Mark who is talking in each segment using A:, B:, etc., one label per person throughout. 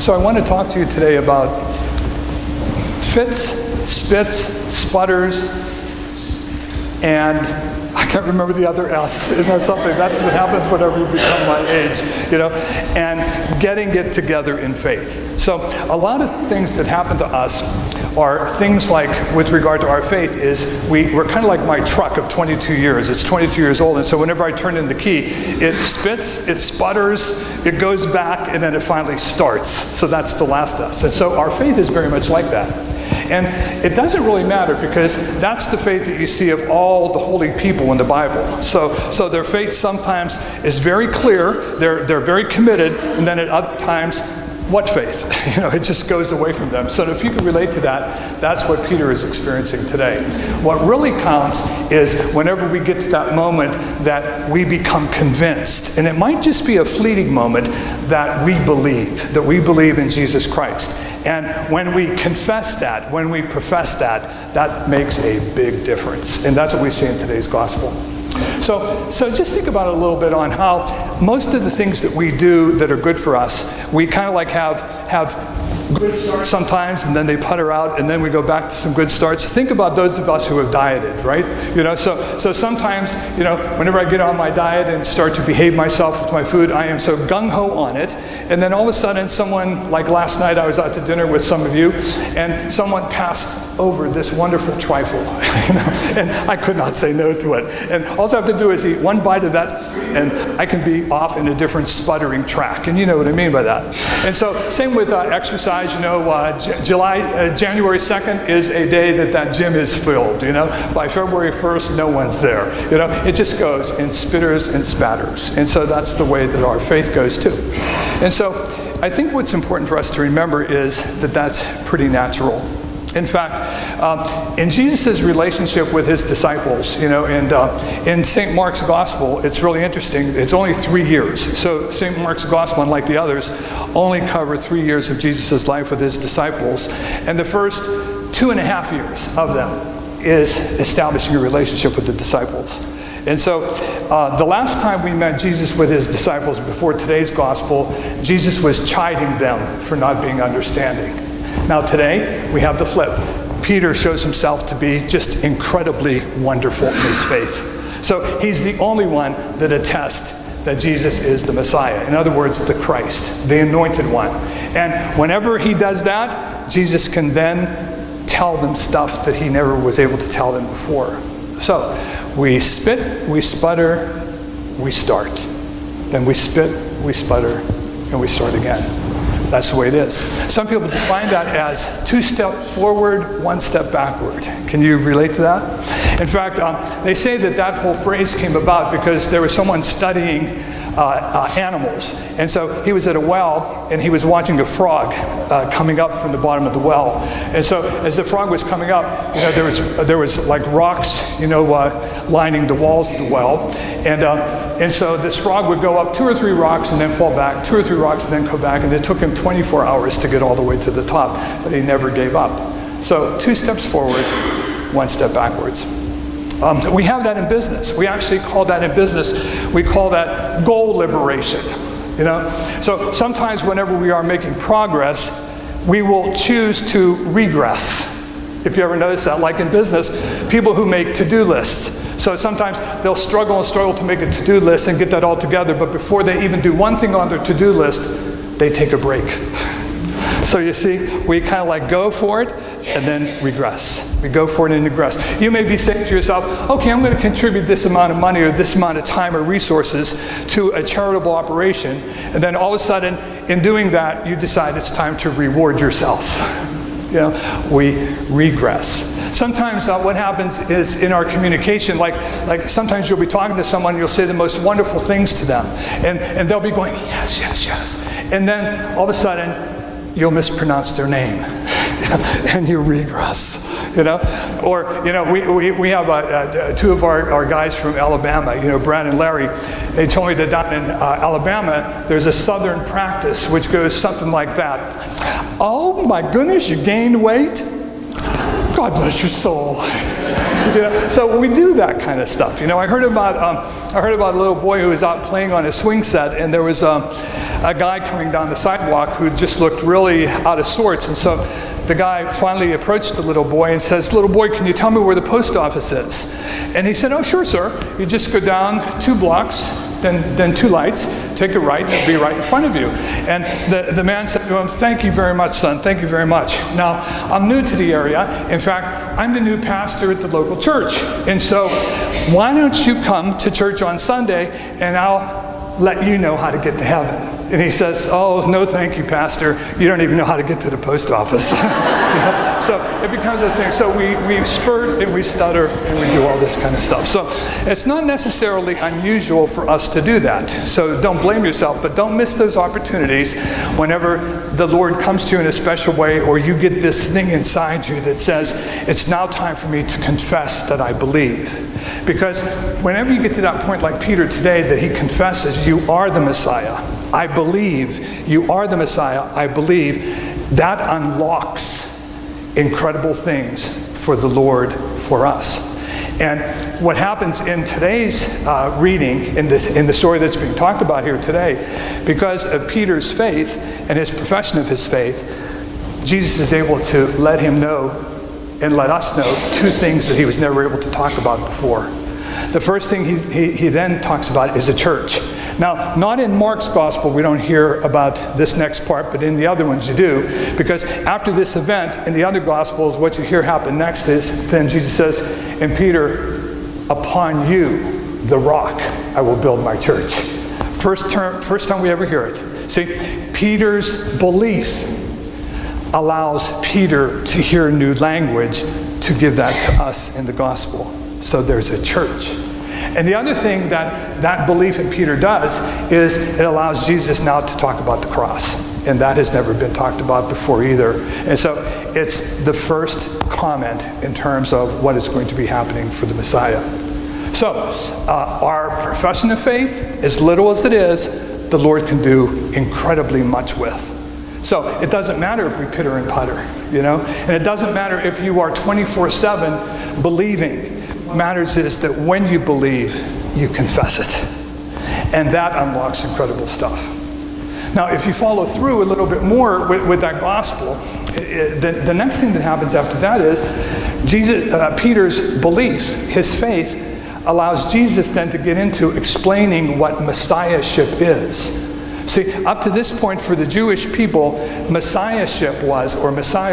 A: So I want to talk to you today about fits, spits, sputters, and I can't remember the other S. Isn't that something? That's what happens whenever you become my age, and getting it together in faith. So a lot of things that happen to us are things like, with regard to our faith, is we're kind of like my truck of 22 years. It's 22 years old, and so whenever I turn in the key, it spits, it sputters, it goes back, and then it finally starts. So that's the last S. And so our faith is very much like that. And it doesn't really matter, because that's the faith that you see of all the holy people in the Bible. So their faith sometimes is very clear, they're very committed, and then at other times, what faith? It just goes away from them. So if you can relate to that, that's what Peter is experiencing today. What really counts is whenever we get to that moment that we become convinced, and it might just be a fleeting moment, that we believe in Jesus Christ. And when we confess that, when we profess that, that makes a big difference. And that's what we see in today's gospel. So just think about it a little bit on how most of the things that we do that are good for us, we kind of like have good starts sometimes, and then they putter out, and then we go back to some good starts. Think about those of us who have dieted, right? So sometimes, whenever I get on my diet and start to behave myself with my food, I am so gung-ho on it, and then all of a sudden someone, like last night, I was out to dinner with some of you, and someone passed over this wonderful trifle, and I could not say no to it. And all I have to do is eat one bite of that, and I can be off in a different sputtering track, and you know what I mean by that. And so same with exercise. January 2nd is a day that gym is filled. By February 1st, no one's there. It just goes in spitters and spatters. And so that's the way that our faith goes too. And so I think what's important for us to remember is that that's pretty natural. In fact, in Jesus' relationship with his disciples, and in St. Mark's Gospel, it's really interesting. It's only 3 years. So St. Mark's Gospel, unlike the others, only cover 3 years of Jesus' life with his disciples. And the first 2.5 years of them is establishing a relationship with the disciples. And so the last time we met Jesus with his disciples before today's Gospel, Jesus was chiding them for not being understanding. Now today, we have the flip. Peter shows himself to be just incredibly wonderful in his faith. So he's the only one that attests that Jesus is the Messiah. In other words, the Christ, the anointed one. And whenever he does that, Jesus can then tell them stuff that he never was able to tell them before. So we spit, we sputter, we start. Then we spit, we sputter, and we start again. That's the way it is. Some people define that as 2 steps forward, 1 step backward. Can you relate to that? In fact, they say that whole phrase came about because there was someone studying animals. And so he was at a well, and he was watching a frog coming up from the bottom of the well. And so as the frog was coming up, there was like rocks, lining the walls of the well. And so this frog would go up 2 or 3 rocks and then fall back, 2 or 3 rocks and then go back. And it took him 24 hours to get all the way to the top, but he never gave up. So 2 steps forward, 1 step backwards. We have that in business. We actually call that in business, we call that goal liberation. So sometimes whenever we are making progress, we will choose to regress. If you ever notice that, like in business, people who make to-do lists. So sometimes they'll struggle to make a to-do list and get that all together, but before they even do one thing on their to-do list, they take a break. So you see, we kind of like go for it and then regress. We go for it and regress. You may be saying to yourself, okay, I'm going to contribute this amount of money or this amount of time or resources to a charitable operation. And then all of a sudden, in doing that, you decide it's time to reward yourself. We regress. Sometimes what happens is in our communication, like sometimes you'll be talking to someone and you'll say the most wonderful things to them. And they'll be going, yes, yes, yes. And then all of a sudden, you'll mispronounce their name and you regress, Or, we have 2 of our guys from Alabama, Brad and Larry. They told me that down in Alabama, there's a southern practice which goes something like that. Oh my goodness, you gained weight? God bless your soul. So we do that kind of stuff. I heard about a little boy who was out playing on a swing set, and there was a guy coming down the sidewalk who just looked really out of sorts. And so the guy finally approached the little boy and says, "Little boy, can you tell me where the post office is?" And he said, "Oh, sure, sir. You just go down 2 blocks, then 2 lights, take a right, and it'll be right in front of you." And the man said to him, "Thank you very much, son. Thank you very much. Now, I'm new to the area. In fact, I'm the new pastor at the local church. And so why don't you come to church on Sunday, and I'll let you know how to get to heaven." And he says, "Oh, no thank you, Pastor. You don't even know how to get to the post office." So it becomes this thing. So we spurt and we stutter and we do all this kind of stuff. So it's not necessarily unusual for us to do that. So don't blame yourself, but don't miss those opportunities whenever the Lord comes to you in a special way, or you get this thing inside you that says, "It's now time for me to confess that I believe." Because whenever you get to that point like Peter today, that he confesses, "You are the Messiah. I believe you are the Messiah. I believe," that unlocks incredible things for the Lord for us. And what happens in today's reading, in the story that's being talked about here today, because of Peter's faith and his profession of his faith, Jesus is able to let him know and let us know 2 things that he was never able to talk about before. The first thing he then talks about is a church. Now, not in Mark's gospel, we don't hear about this next part, but in the other ones you do. Because after this event, in the other gospels, what you hear happen next is, then Jesus says, "And Peter, upon you, the rock, I will build my church." First time we ever hear it. See, Peter's belief allows Peter to hear new language to give that to us in the gospel. So there's a church. And the other thing that belief in Peter does is it allows Jesus now to talk about the cross. And that has never been talked about before either. And so it's the first comment in terms of what is going to be happening for the Messiah. So our profession of faith, as little as it is, the Lord can do incredibly much with. So it doesn't matter if we pitter and putter, and it doesn't matter if you are 24/7 believing. What matters is that when you believe, you confess it. And that unlocks incredible stuff. Now, if you follow through a little bit more with that gospel, the next thing that happens after that is Peter's belief, his faith, allows Jesus then to get into explaining what messiahship is. See, up to this point for the Jewish people, Messiah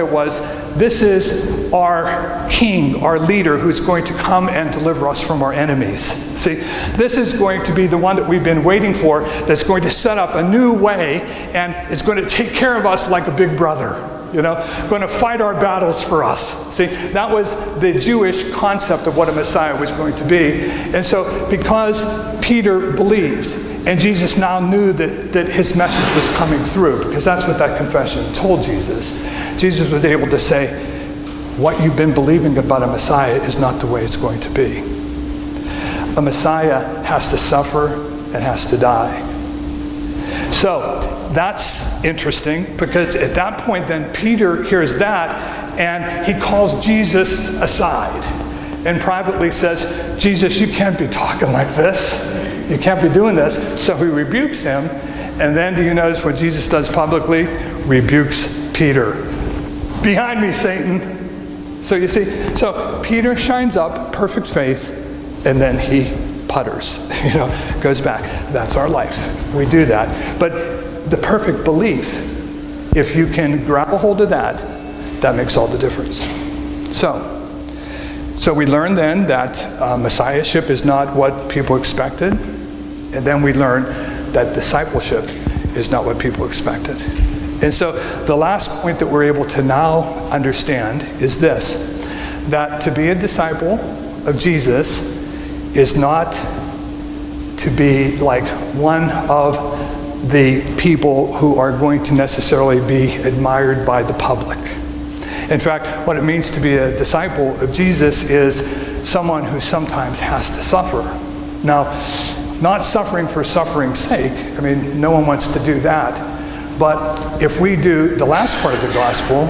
A: was, this is our king, our leader, who's going to come and deliver us from our enemies. See, this is going to be the one that we've been waiting for, that's going to set up a new way and is going to take care of us like a big brother. Going to fight our battles for us. See, that was the Jewish concept of what a Messiah was going to be. And so because Peter believed, and Jesus now knew that his message was coming through, because that's what that confession told Jesus. Jesus was able to say, what you've been believing about a Messiah is not the way it's going to be. A Messiah has to suffer and has to die. So that's interesting, because at that point then Peter hears that and he calls Jesus aside and privately says, "Jesus, you can't be talking like this. You can't be doing this." So he rebukes him, and then do you notice what Jesus does publicly? Rebukes Peter. "Behind me, Satan." So you see, so Peter shines up perfect faith, and then he putters, goes back. That's our life. We do that. But the perfect belief, if you can grab a hold of that, that makes all the difference. So we learn then that messiahship is not what people expected. And then we learn that discipleship is not what people expected. And so the last point that we're able to now understand is this, that to be a disciple of Jesus is not to be like one of the people who are going to necessarily be admired by the public. In fact, what it means to be a disciple of Jesus is someone who sometimes has to suffer. Now, not suffering for suffering's sake. I mean, no one wants to do that. But if we do the last part of the gospel,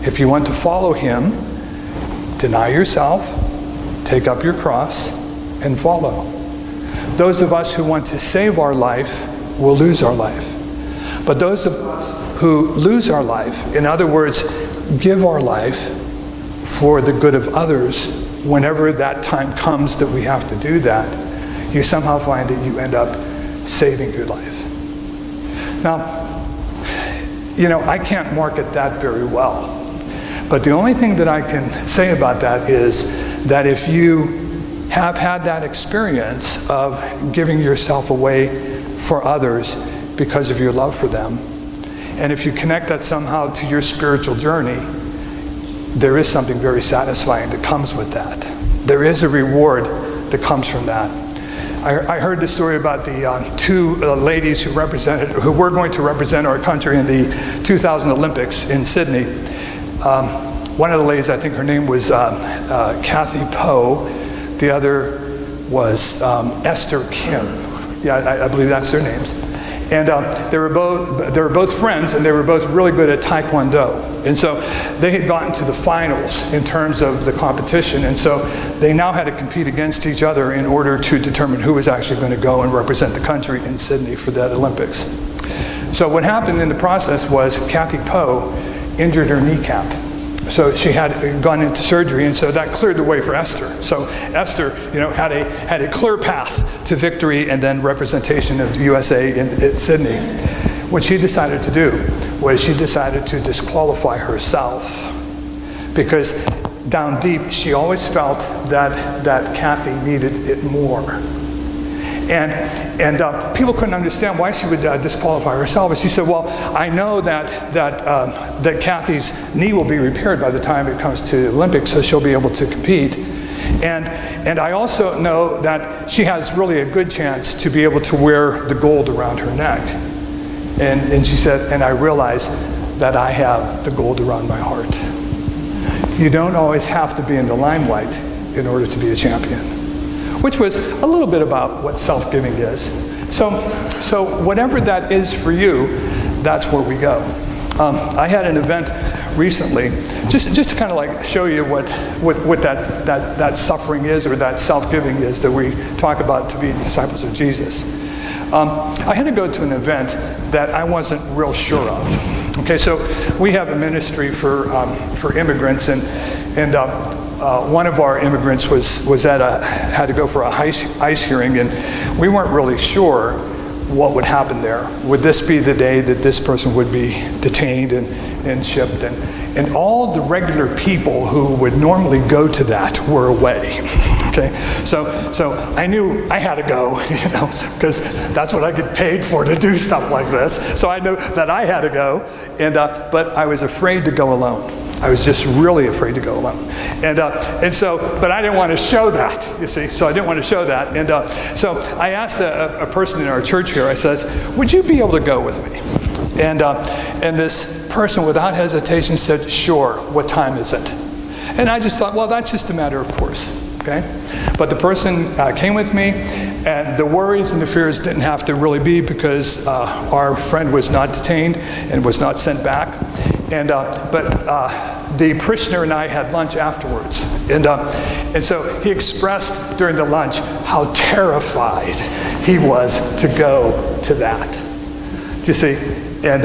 A: if you want to follow him, deny yourself, take up your cross, and follow. Those of us who want to save our life will lose our life. But those of us who lose our life, in other words, give our life for the good of others, whenever that time comes that we have to do that, you somehow find that you end up saving your life. Now, I can't market that very well. But the only thing that I can say about that is that if you have had that experience of giving yourself away for others because of your love for them, and if you connect that somehow to your spiritual journey, there is something very satisfying that comes with that. There is a reward that comes from that. I heard the story about the two ladies who were going to represent our country in the 2000 Olympics in Sydney. One of the ladies, I think her name was Kathy Poe. The other was Esther Kim. Yeah, I believe that's their names. And they were both friends, and they were both really good at Taekwondo. And so they had gotten to the finals in terms of the competition. And so they now had to compete against each other in order to determine who was actually going to go and represent the country in Sydney for that Olympics. So what happened in the process was Kathy Poe injured her kneecap. So she had gone into surgery, and so that cleared the way for Esther. So Esther, had a clear path to victory and then representation of the USA in Sydney. What she decided to do was she decided to disqualify herself, because down deep she always felt that Kathy needed it more. And people couldn't understand why she would disqualify herself. And she said, well, I know that Kathy's knee will be repaired by the time it comes to the Olympics, so she'll be able to compete. And I also know that she has really a good chance to be able to wear the gold around her neck. And she said, and I realize that I have the gold around my heart. You don't always have to be in the limelight in order to be a champion. Which was a little bit about what self-giving is. So whatever that is for you, that's where we go. I had an event recently, just to kind of like show you what that suffering is, or that self-giving is that we talk about to be disciples of Jesus. I had to go to an event that I wasn't real sure of. Okay, so we have a ministry for immigrants, and one of our immigrants had to go for a ICE hearing, and we weren't really sure what would happen there. Would this be the day that this person would be detained and shipped? And all the regular people who would normally go to that were away. Okay, so I knew I had to go, because that's what I get paid for, to do stuff like this. So I knew that I had to go, but I was afraid to go alone. I was just really afraid to go alone. And so, but I didn't want to show that, you see. So I didn't want to show that. And so I asked a person in our church here, I said, would you be able to go with me? And this person, without hesitation, said, sure, what time is it? And I just thought, well, that's just a matter of course, okay? But the person came with me, and the worries and the fears didn't have to really be, because our friend was not detained and was not sent back. But the parishioner and I had lunch afterwards. And so he expressed during the lunch how terrified he was to go to that. Do you see? And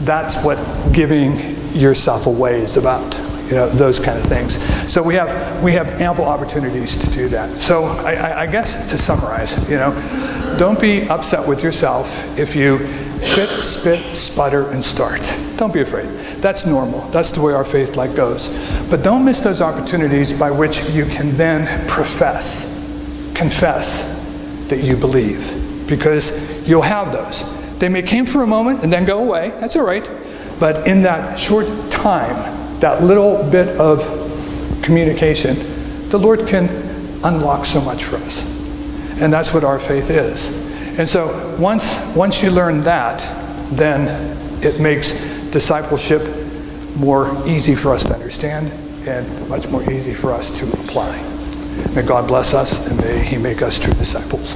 A: that's what giving yourself away is about. Those kind of things. So we have ample opportunities to do that. So I guess to summarize, don't be upset with yourself if you fit, spit, sputter, and start. Don't be afraid. That's normal. That's the way our faith life goes. But don't miss those opportunities by which you can then confess that you believe, because you'll have those. They may come for a moment and then go away. That's all right. But in that short time, that little bit of communication, the Lord can unlock so much for us. And that's what our faith is. And so once you learn that, then it makes discipleship more easy for us to understand and much more easy for us to apply. May God bless us, and may He make us true disciples.